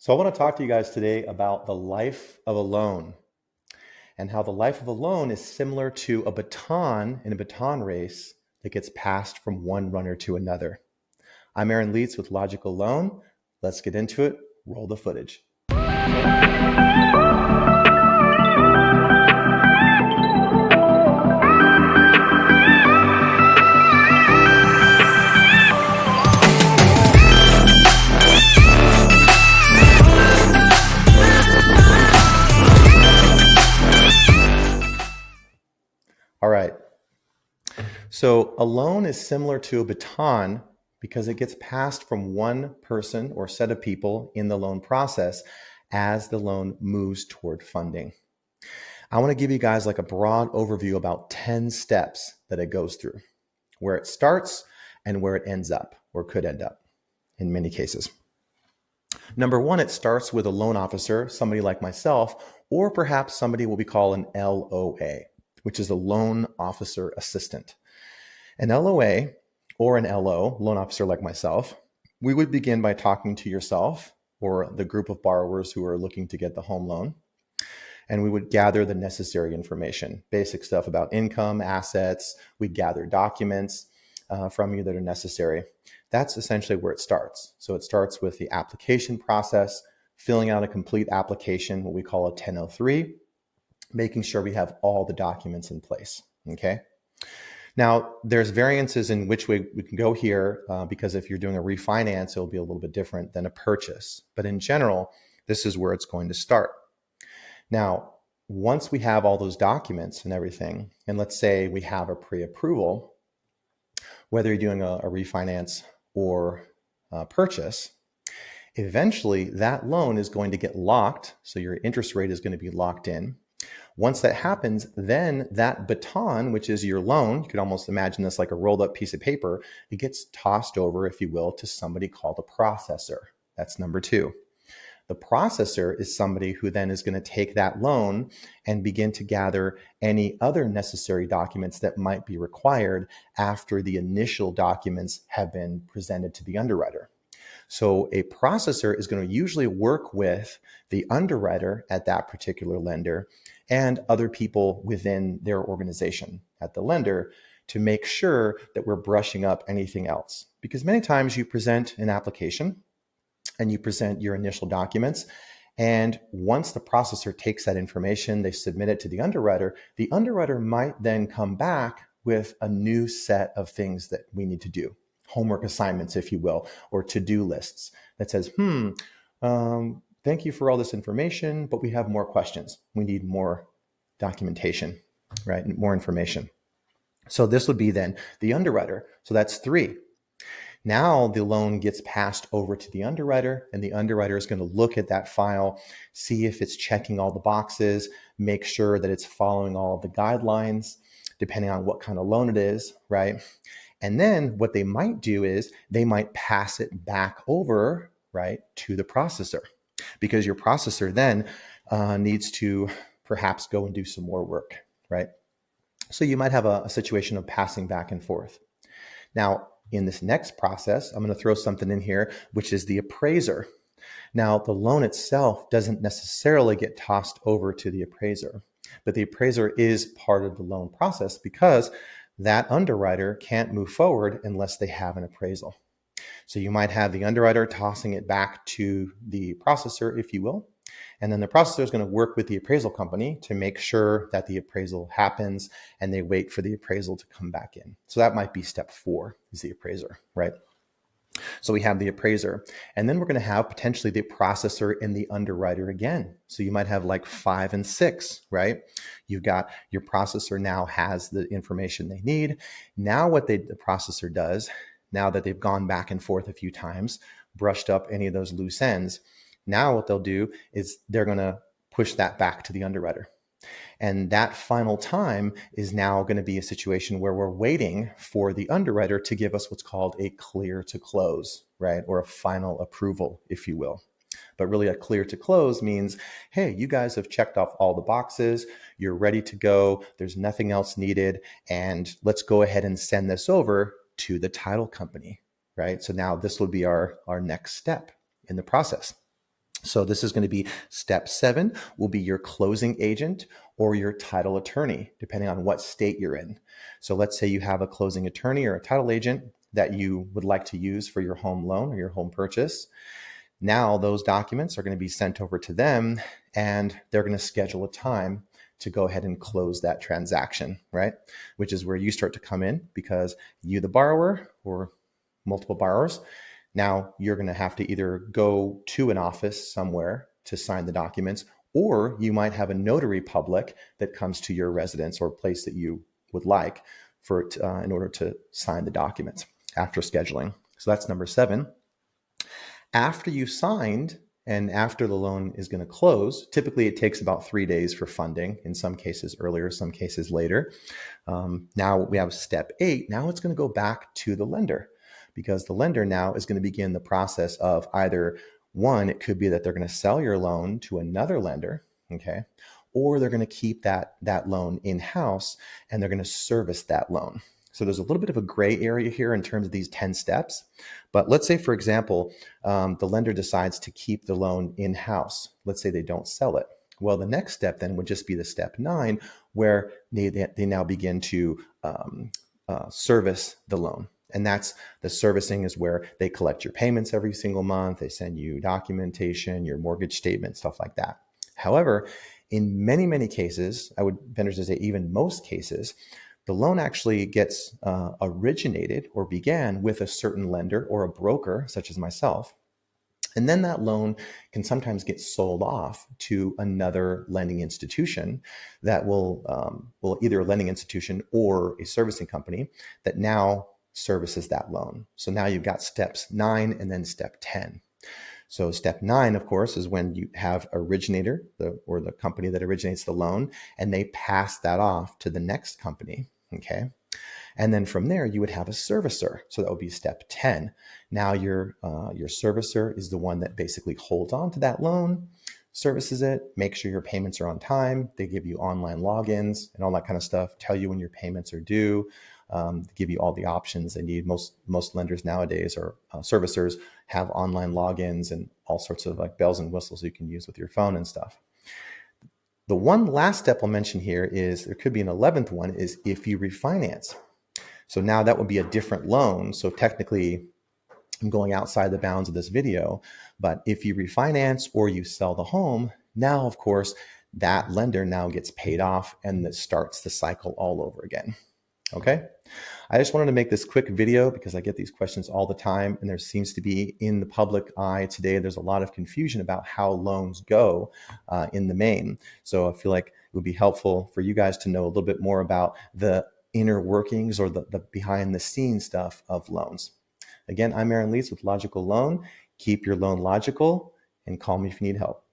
So I want to talk to you guys today about the life of a loan and how the life of a loan is similar to a baton in a baton race that gets passed from one runner to another. I'm Aaron Lietz with Logical Loan. Let's get into it. Roll the footage. All right. So a loan is similar to a baton because it gets passed from one person or set of people in the loan process as the loan moves toward funding. I want to give you guys like a broad overview about 10 steps that it goes through, where it starts and where it ends up or could end up in many cases. Number one, it starts with a loan officer, somebody like myself, or perhaps somebody what we call an LOA, which is a loan officer assistant. An LOA or an LO, loan officer like myself, we would begin by talking to yourself or the group of borrowers who are looking to get the home loan. And we would gather the necessary information, basic stuff about income, assets. We'd gather documents from you that are necessary. That's essentially where it starts. So it starts with the application process, filling out a complete application, what we call a 1003, making sure we have all the documents in place, okay? Now, there's variances in which way we can go here because if you're doing a refinance, it'll be a little bit different than a purchase. But in general, this is where it's going to start. Now, once we have all those documents and everything, and let's say we have a pre-approval, whether you're doing a refinance or a purchase, eventually that loan is going to get locked. So your interest rate is going to be locked in. Once that happens, then that baton, which is your loan, you could almost imagine this like a rolled up piece of paper, it gets tossed over, if you will, to somebody called a processor. That's number two. The processor is somebody who then is going to take that loan and begin to gather any other necessary documents that might be required after the initial documents have been presented to the underwriter. So a processor is going to usually work with the underwriter at that particular lender and other people within their organization at the lender to make sure that we're brushing up anything else. Because many times you present an application and you present your initial documents. And once the processor takes that information, they submit it to the underwriter might then come back with a new set of things that we need to do. Homework assignments, if you will, or to-do lists that says, thank you for all this information, but we have more questions. We need more documentation, right? More information. So this would be then the underwriter. So that's three. Now the loan gets passed over to the underwriter, and the underwriter is going to look at that file, see if it's checking all the boxes, make sure that it's following all of the guidelines, depending on what kind of loan it is, right? And then what they might do is they might pass it back over, right, to the processor, because your processor then needs to perhaps go and do some more work, right? So you might have a situation of passing back and forth. Now, in this next process, I'm going to throw something in here, which is the appraiser. Now, the loan itself doesn't necessarily get tossed over to the appraiser, but the appraiser is part of the loan process because that underwriter can't move forward unless they have an appraisal. So you might have the underwriter tossing it back to the processor, if you will. And then the processor is going to work with the appraisal company to make sure that the appraisal happens, and they wait for the appraisal to come back in. So that might be step 4 is the appraiser, right? So we have the appraiser, and then we're going to have potentially the processor and the underwriter again. So you might have like 5 and 6, right? You've got your processor now has the information they need. Now what the processor does, now that they've gone back and forth a few times, brushed up any of those loose ends, now what they'll do is they're going to push that back to the underwriter. And that final time is now going to be a situation where we're waiting for the underwriter to give us what's called a clear to close, right? Or a final approval, if you will. But really a clear to close means, hey, you guys have checked off all the boxes. You're ready to go. There's nothing else needed. And let's go ahead and send this over to the title company, right? So now this will be our next step in the process. So this is going to be step 7 will be your closing agent or your title attorney, depending on what state you're in. So let's say you have a closing attorney or a title agent that you would like to use for your home loan or your home purchase. Now those documents are going to be sent over to them, and they're going to schedule a time to go ahead and close that transaction, right? Which is where you start to come in, because you, the borrower, or multiple borrowers, now you're going to have to either go to an office somewhere to sign the documents, or you might have a notary public that comes to your residence or place that you would like for it, in order to sign the documents after scheduling. So that's number 7. After you signed and after the loan is going to close, typically it takes about 3 days for funding, in some cases earlier, some cases later. Now we have step 8. Now it's going to go back to the lender, because the lender now is going to begin the process of either, one, it could be that they're going to sell your loan to another lender, okay, or they're going to keep that loan in-house and they're going to service that loan. So there's a little bit of a gray area here in terms of these 10 steps. But let's say, for example, the lender decides to keep the loan in-house. Let's say they don't sell it. Well, the next step then would just be the step 9, where they now begin to service the loan. And that's the servicing, is where they collect your payments every single month. They send you documentation, your mortgage statement, stuff like that. However, in many, many cases, I would venture to say even most cases, the loan actually gets originated or began with a certain lender or a broker, such as myself. And then that loan can sometimes get sold off to another lending institution that will either a lending institution or a servicing company that now services that loan. So now you've got steps 9 and then step 10. So step 9, of course, is when you have originator, or the company that originates the loan, and they pass that off to the next company. Okay. And then from there, you would have a servicer. So that would be step 10. Now your servicer is the one that basically holds on to that loan, services it, makes sure your payments are on time. They give you online logins and all that kind of stuff, tell you when your payments are due, give you all the options they need. Most lenders nowadays, or servicers, have online logins and all sorts of like bells and whistles you can use with your phone and stuff. The one last step I'll mention here is, there could be an 11th one, is if you refinance. So now that would be a different loan. So technically, I'm going outside the bounds of this video, but if you refinance or you sell the home, now, of course, that lender now gets paid off, and that starts the cycle all over again. Okay. I just wanted to make this quick video because I get these questions all the time, and there seems to be, in the public eye today, there's a lot of confusion about how loans go in the main. So I feel like it would be helpful for you guys to know a little bit more about the inner workings, or the behind the scenes stuff of loans. Again, I'm Lietz with Logical Loan. Keep your loan logical, and call me if you need help.